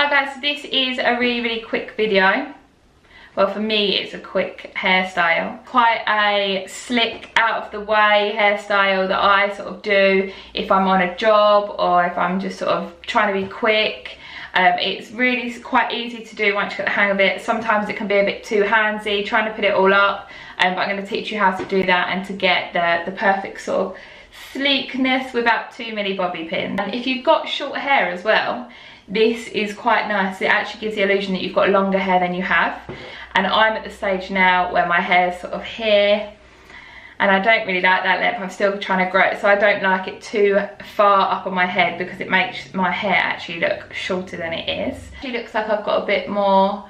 Hi guys, so this is a really quick video. Well, for me it's a quick hairstyle. Quite a slick, out of the way hairstyle that I sort of do if I'm on a job or if I'm just sort of trying to be quick. It's really quite easy to do once you get the hang of it. Sometimes it can be a bit too handsy trying to put it all up, but I'm going to teach you how to do that and to get the perfect sort of sleekness without too many bobby pins. And if you've got short hair as well, this is quite nice. It actually gives the illusion that you've got longer hair than you have. And I'm at the stage now where my hair's sort of here, and I don't really like that length. I'm still trying to grow it, so I don't like it too far up on my head because it makes my hair actually look shorter than it is. It actually looks like I've got a bit more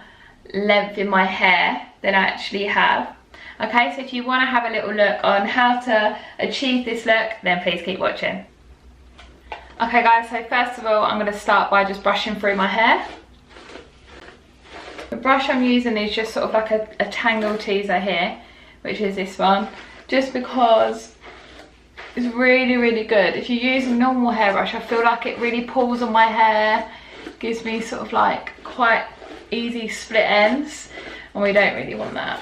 length in my hair than I actually have. Okay, so if you want to have a little look on how to achieve this look, then please keep watching. Okay guys, so first of all I'm going to start by just brushing through my hair. The brush I'm using is just sort of like a tangle teaser here, which is this one, just because it's really good. If you use a normal hairbrush, I feel like it really pulls on my hair, gives me sort of like quite easy split ends, and we don't really want that.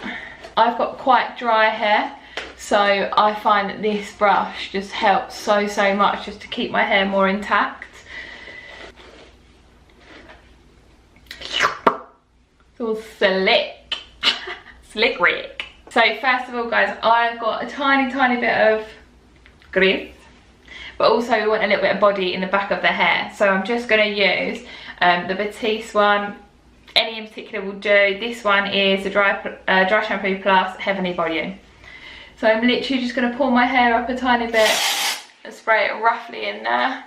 I've got quite dry hair, so I find that this brush just helps so much just to keep my hair more intact. It's all slick. Slick Rick. So first of all guys, I've got a tiny bit of grease, but also we want a little bit of body in the back of the hair. So I'm just going to use the Batiste one. Any in particular will do. This one is the dry shampoo plus heavenly volume. So I'm literally just going to pull my hair up a tiny bit and spray it roughly in there.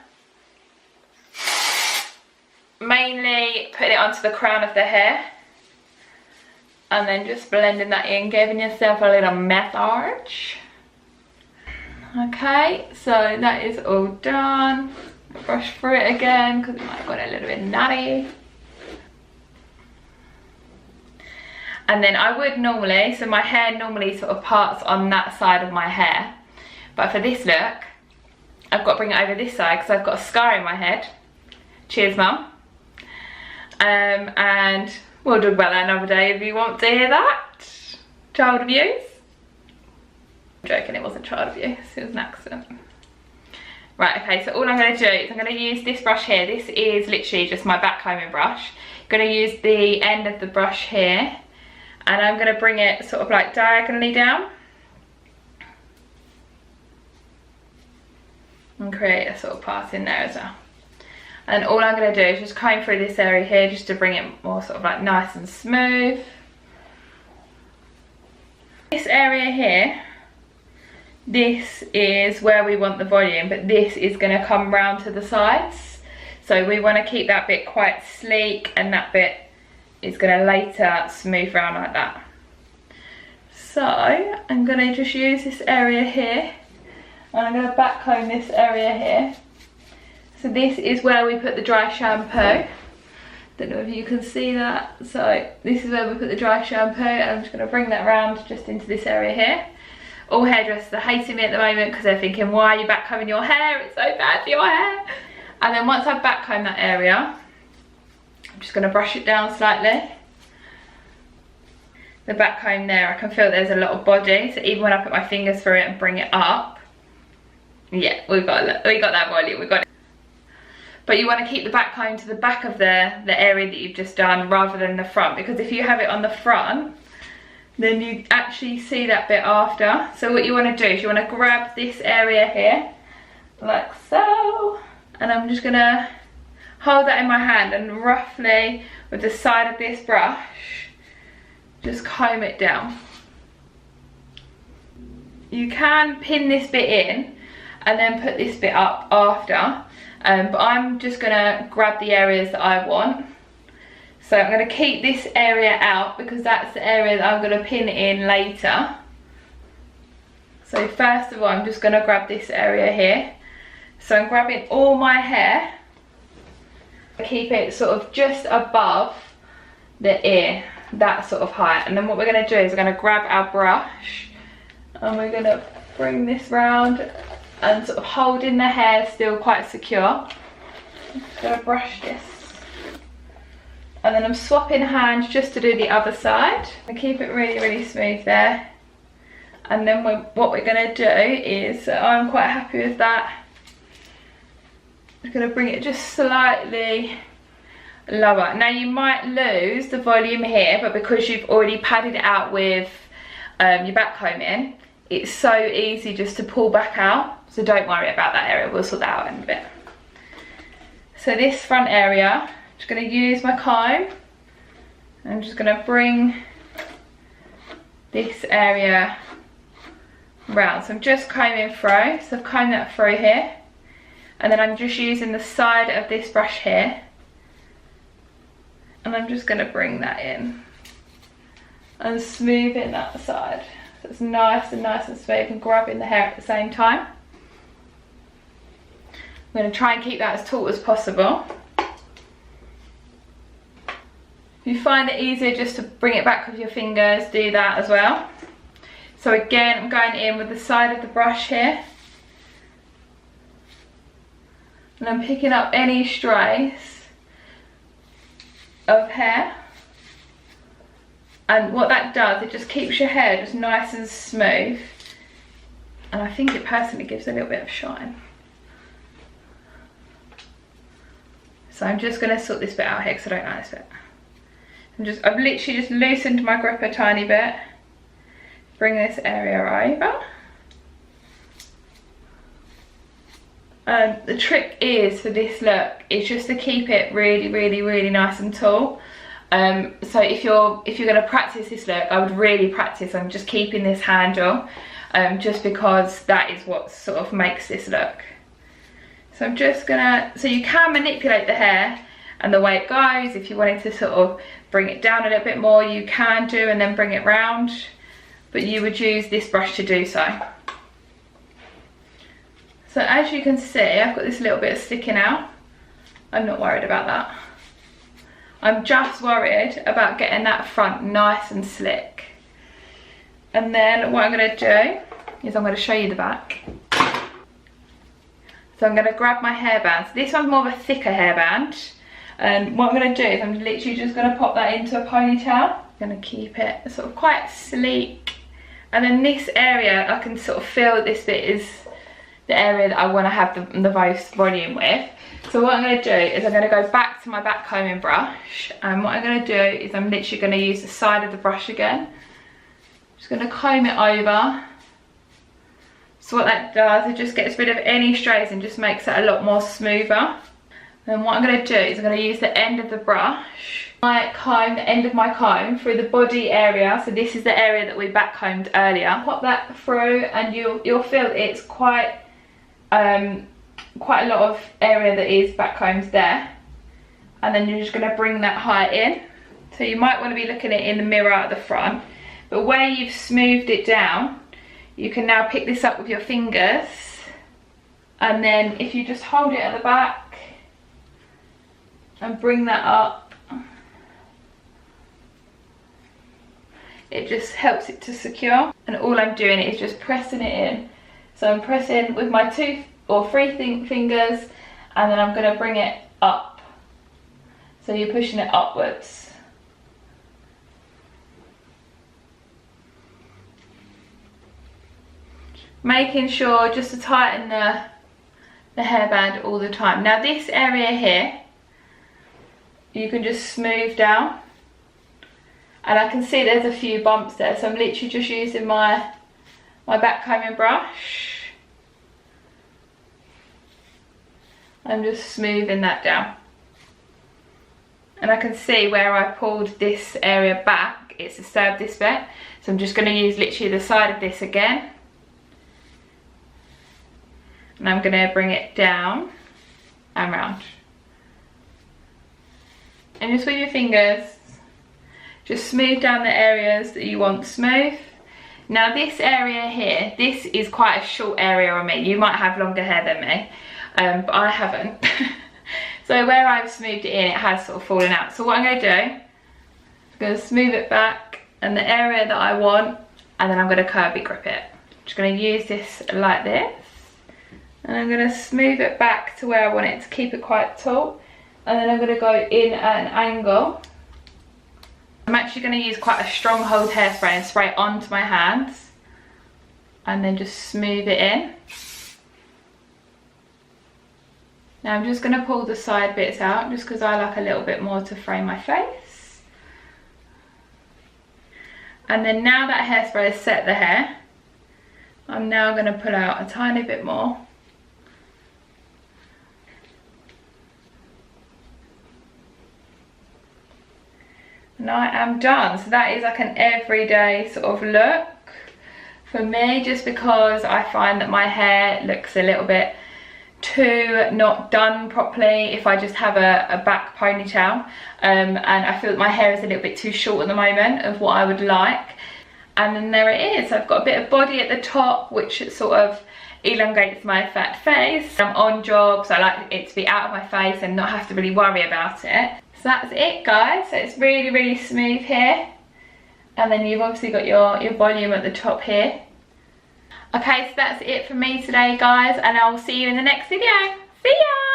Mainly putting it onto the crown of the hair, and then just blending that in, giving yourself a little massage. Okay, so that is all done. Brush through it again because it might have got a little bit nutty. And then I would normally, so my hair normally sort of parts on that side of my hair, but for this look I've got to bring it over this side because I've got a scar in my head. Cheers mum. And we'll talk about that another day if you want to hear that. Child abuse. I'm joking, it wasn't child abuse, it was an accident. Right, okay, so all I'm going to do is I'm going to use this brush here. This is literally just my backcombing brush. I'm going to use the end of the brush here, and I'm going to bring it sort of like diagonally down and create a sort of path in there as well. And all I'm going to do is just comb through this area here just to bring it more sort of like nice and smooth. This area here, this is where we want the volume, but this is going to come round to the sides. So we want to keep that bit quite sleek, and that bit is going to later smooth round like that. So I'm going to just use this area here, and I'm going to backcomb this area here. So this is where we put the dry shampoo. Don't know if you can see that. So this is where we put the dry shampoo, and I'm just going to bring that around just into this area here. All hairdressers are hating me at the moment because they're thinking, why are you backcombing your hair? It's so bad for your hair. And then once I've backcombed that area, I'm just going to brush it down slightly. The backcomb there, I can feel there's a lot of body, so even when I put my fingers through it and bring it up, yeah, we got that volume, we got it. But you want to keep the backcomb to the back of the area that you've just done rather than the front, because if you have it on the front, then you actually see that bit after. So what you want to do is you want to grab this area here, like so, and I'm just going to hold that in my hand and roughly with the side of this brush, just comb it down. You can pin this bit in and then put this bit up after. But I'm just going to grab the areas that I want. So I'm going to keep this area out because that's the area that I'm going to pin in later. So first of all, I'm just going to grab this area here. So I'm grabbing all my hair. Keep it sort of just above the ear, that sort of height. And then what we're going to do is we're going to grab our brush and we're going to bring this round and sort of holding the hair still quite secure. I'm just going to brush this And then I'm swapping hands just to do the other side. I keep it really, really smooth there. And then what we're gonna do is, I'm quite happy with that. I'm gonna bring it just slightly lower. Now you might lose the volume here, but because you've already padded it out with your backcombing, it's so easy just to pull back out. So don't worry about that area, we'll sort that out in a bit. So this front area, I'm just gonna use my comb. I'm just gonna bring this area round. So I'm just combing through, so I've combed that through here. And then I'm just using the side of this brush here. And I'm just gonna bring that in and smoothing that side. So it's nice and smooth and grabbing the hair at the same time. I'm gonna try and keep that as taut as possible. If you find it easier just to bring it back with your fingers, do that as well. So again, I'm going in with the side of the brush here. And I'm picking up any strays of hair. And what that does, it just keeps your hair just nice and smooth. And I think it personally gives a little bit of shine. So I'm just gonna sort this bit out here because I don't like this bit. I've literally just loosened my grip a tiny bit. Bring this area over. The trick is for this look is just to keep it really nice and tall. So if you're going to practice this look, I would really practice on just keeping this handle, just because that is what sort of makes this look. So I'm just gonna, so you can manipulate the hair and the way it goes. If you wanted to sort of bring it down a little bit more, you can do, and then bring it round, but you would use this brush to do so. So as you can see, I've got this little bit of sticking out. I'm not worried about that. I'm just worried about getting that front nice and slick. And then what I'm gonna do is I'm gonna show you the back. So I'm gonna grab my hairband. So this one's more of a thicker hairband. And what I'm gonna do is I'm literally just gonna pop that into a ponytail. I'm gonna keep it sort of quite sleek. And then this area, I can sort of feel that this bit is the area that I want to have the most volume with. So what I'm going to do is I'm going to go back to my back combing brush, and what I'm going to do is I'm literally going to use the side of the brush again. Just going to comb it over. So what that does, it just gets rid of any strays and just makes it a lot more smoother. And what I'm going to do is I'm going to use the end of the brush, the end of my comb through the body area. So this is the area that we back combed earlier. Pop that through, and you'll feel it's quite a lot of area that is back combed there. And then you're just going to bring that height in. So you might want to be looking at it in the mirror at the front, but where you've smoothed it down, you can now pick this up with your fingers, and then if you just hold it at the back and bring that up, it just helps it to secure. And all I'm doing is just pressing it in. So I'm pressing with my 2 or 3 fingers, and then I'm going to bring it up. So you're pushing it upwards. Making sure just to tighten the hairband all the time. Now this area here, you can just smooth down. And I can see there's a few bumps there, so I'm literally just using my back combing brush. I'm just smoothing that down. And I can see where I pulled this area back, it's disturbed this bit. So I'm just going to use literally the side of this again. And I'm going to bring it down and round. And just with your fingers, just smooth down the areas that you want smooth. Now this area here, this is quite a short area on me. You might have longer hair than me, but I haven't. So where I've smoothed it in, it has sort of fallen out. So what I'm going to do, I'm going to smooth it back and the area that I want, and then I'm going to curvy grip it. I'm just going to use this like this, and I'm going to smooth it back to where I want it to keep it quite tall. And then I'm going to go in at an angle I'm actually going to use quite a strong hold hairspray and spray it onto my hands and then just smooth it in. Now I'm just going to pull the side bits out just because I like a little bit more to frame my face. And then now that hairspray has set the hair, I'm now going to pull out a tiny bit more. And I am done. So that is like an everyday sort of look for me, just because I find that my hair looks a little bit too not done properly if I just have a back ponytail, and I feel that my hair is a little bit too short at the moment of what I would like. And then there it is. I've got a bit of body at the top which sort of elongates my fat face. I'm on jobs, I like it to be out of my face and not have to really worry about it. So that's it, guys. So it's really, really smooth here. And then you've obviously got your volume at the top here. Okay, so that's it for me today, guys, and I will see you in the next video. See ya!